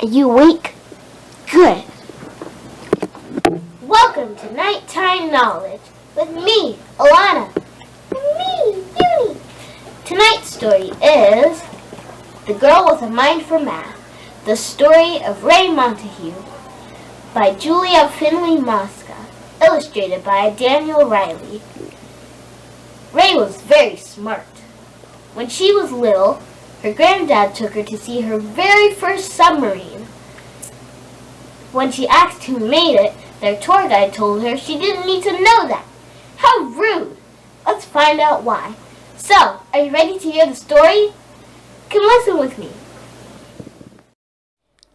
Are you awake? Good. Welcome to Nighttime Knowledge with me, Alana. And me, Uni. Tonight's story is The Girl with a Mind for Math, the story of Ray Montague by Julia Finley Mosca, illustrated by Daniel Riley. Ray was very smart. When she was little, her granddad took her to see her very first submarine. When she asked who made it, their tour guide told her she didn't need to know that. How rude! Let's find out why. So, are you ready to hear the story? Come listen with me.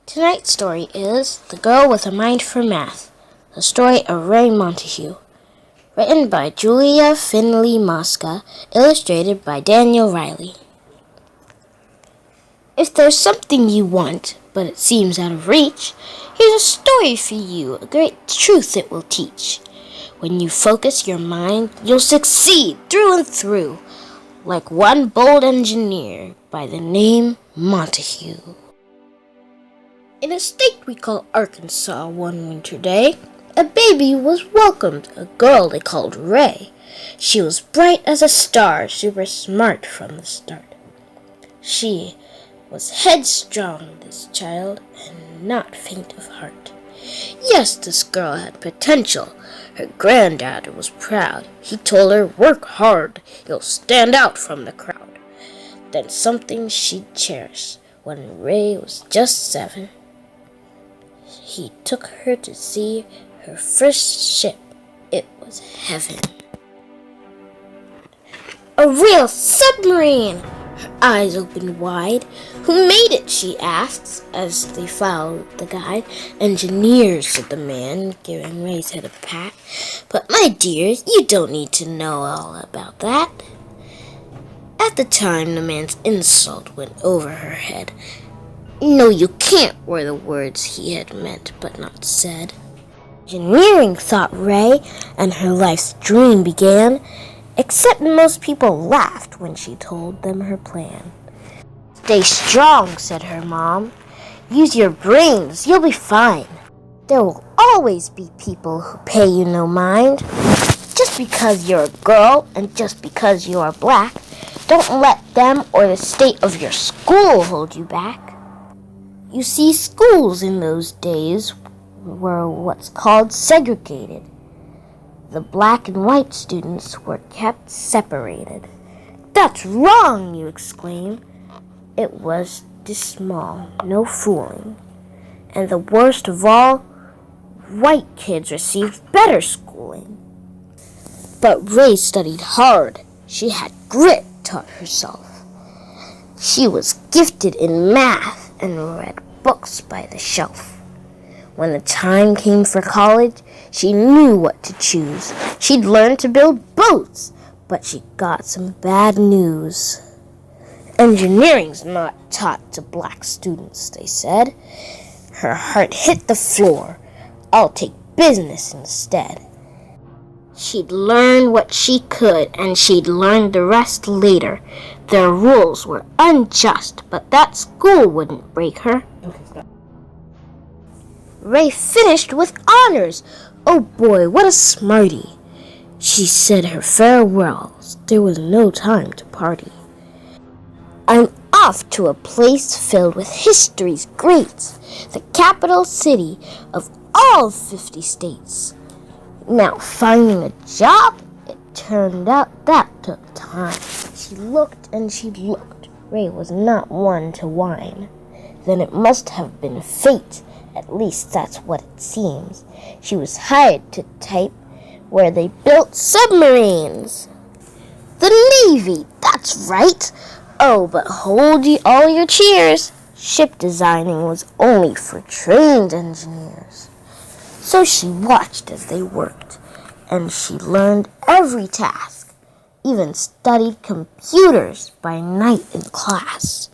Tonight's story is The Girl with a Mind for Math, the story of Ray Montague. Written by Julia Finley Mosca, illustrated by Daniel Riley. If there's something you want, but it seems out of reach, here's a story for you, a great truth it will teach. When you focus your mind, you'll succeed through and through, like one bold engineer by the name Montague. In a state we call Arkansas one winter day, a baby was welcomed, a girl they called Ray. She was bright as a star, super smart from the start. She was headstrong, this child, and not faint of heart. Yes, this girl had potential. Her granddad was proud. He told her, work hard, you'll stand out from the crowd. Then something she'd cherish. When Ray was just 7, he took her to see her first ship. It was heaven. A real submarine! Her eyes opened wide. Who made it, she asks, as they followed the guide. Engineers, said the man, giving Ray's head a pat. But my dear, you don't need to know all about that. At the time, the man's insult went over her head. No, you can't, were the words he had meant but not said. Engineering, thought Ray, and her life's dream began, except most people laughed when she told them her plan. Stay strong, said her mom. Use your brains, you'll be fine. There will always be people who pay you no mind. Just because you're a girl and just because you are black, don't let them or the state of your school hold you back. You see, schools in those days were what's called segregated. The black and white students were kept separated. That's wrong, you exclaim. It was this small, no fooling. And the worst of all, white kids received better schooling. But Ray studied hard. She had grit, taught herself. She was gifted in math and read books by the shelf. When the time came for college, she knew what to choose. She'd learn to build boats, but she got some bad news. Engineering's not taught to black students, they said. Her heart hit the floor. I'll take business instead. She'd learn what she could, and she'd learn the rest later. Their rules were unjust, but that school wouldn't break her. Okay, stop. Ray finished with honors. Oh boy, what a smarty. She said her farewells. There was no time to party. I'm off to a place filled with history's greats, the capital city of all 50 states. Now, finding a job, it turned out that took time. She looked and she looked. Ray was not one to whine. Then it must have been fate. At least that's what it seems. She was hired to type where they built submarines. The Navy, that's right. Oh, but hold all your cheers. Ship designing was only for trained engineers. So she watched as they worked, and she learned every task, even studied computers by night in class.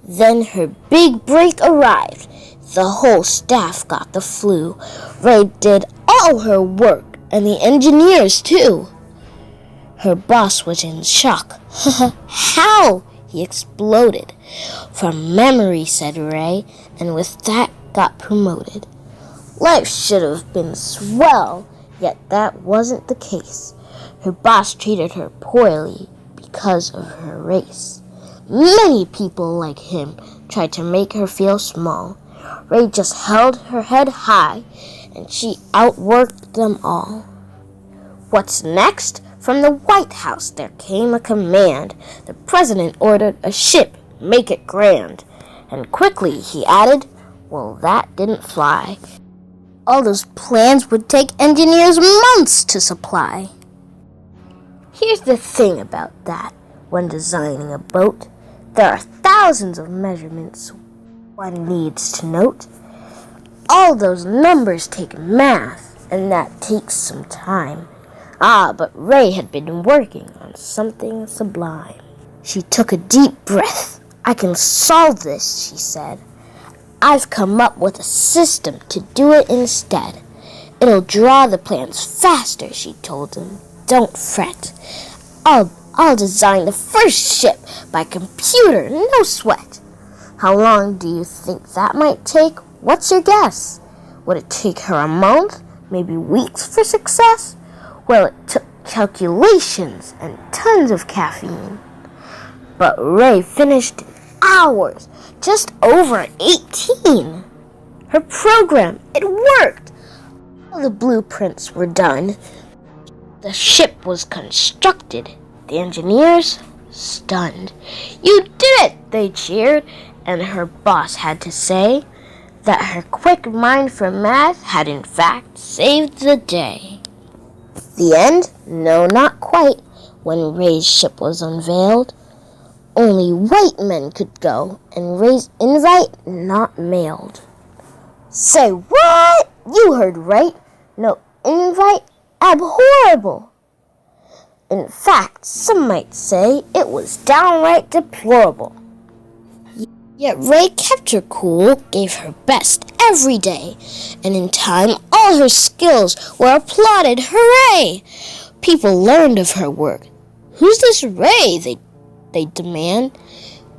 Then her big break arrived. The whole staff got the flu. Ray did all her work, and the engineers too. Her boss was in shock. How? He he exploded. From memory, said Ray, and with that got promoted. Life should have been swell, yet that wasn't the case. Her boss treated her poorly because of her race. Many people like him tried to make her feel small. Ray just held her head high, and she outworked them all. What's next? From the White House there came a command. The president ordered a ship, make it grand. And quickly he added, well, that didn't fly. All those plans would take engineers months to supply. Here's the thing about that. When designing a boat, there are thousands of measurements one needs to note. All those numbers take math, and that takes some time. But Ray had been working on something sublime. She took a deep breath. I can solve this, she said. I've come up with a system to do it instead. It'll draw the plans faster, she told him. Don't fret. I'll design the first ship by computer, no sweat. How long do you think that might take? What's your guess? Would it take her a month, maybe weeks for success? Well, it took calculations and tons of caffeine. But Ray finished in hours, just over 18. Her program, it worked. All the blueprints were done. The ship was constructed. The engineers, stunned. You did it, they cheered, and her boss had to say that her quick mind for math had in fact saved the day. The end? No, not quite. When Ray's ship was unveiled, only white men could go, and Ray's invite not mailed. Say what? You heard right. No invite? Abhorrible. In fact, some might say it was downright deplorable. Yet Ray kept her cool, gave her best every day, and in time all her skills were applauded. Hooray! People learned of her work. Who's this Ray? They demand.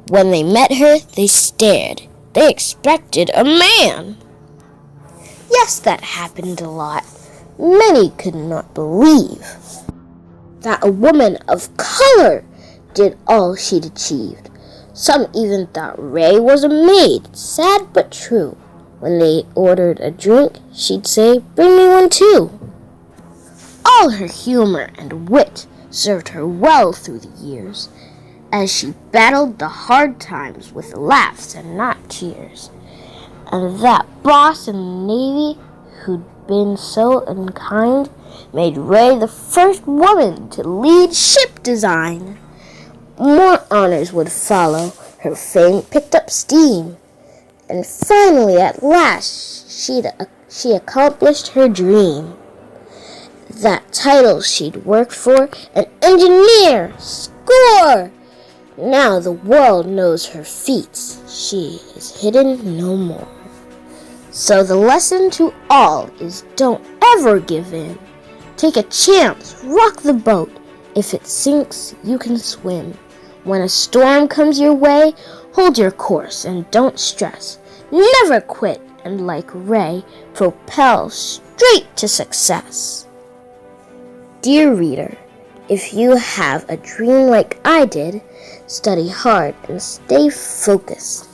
When they met her, they stared. They expected a man. Yes, that happened a lot. Many could not believe that a woman of color did all she'd achieved. Some even thought Ray was a maid, sad but true. When they ordered a drink, she'd say, bring me one too. All her humor and wit served her well through the years, as she battled the hard times with laughs and not tears. And that boss in the Navy, who'd been so unkind, made Ray the first woman to lead ship design. More honors would follow. Her fame picked up steam. And finally, at last, she accomplished her dream. That title she'd worked for, an engineer, score! Now the world knows her feats. She is hidden no more. So the lesson to all is don't ever give in. Take a chance, rock the boat. If it sinks, you can swim. When a storm comes your way, hold your course and don't stress. Never quit, and like Ray, propel straight to success. Dear reader, if you have a dream like I did, study hard and stay focused.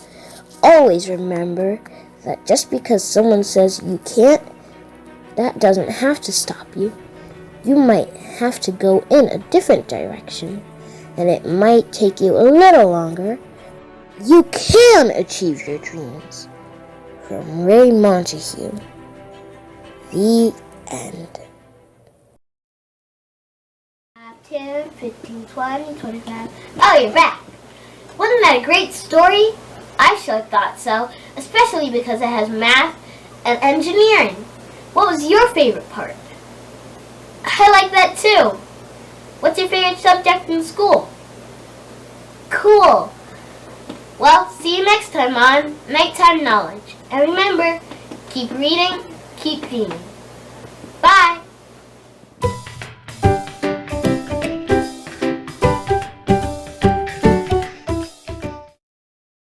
Always remember that just because someone says you can't, that doesn't have to stop you. You might have to go in a different direction, and it might take you a little longer. You can achieve your dreams. From Ray Montague. The end. 10, 15, 20, 25. Oh, you're back. Wasn't that a great story? I sure thought so, especially because it has math and engineering. What was your favorite part? I like that too. What's your favorite subject in school? Cool. Well, see you next time on Nighttime Knowledge. And remember, keep reading, keep dreaming. Bye.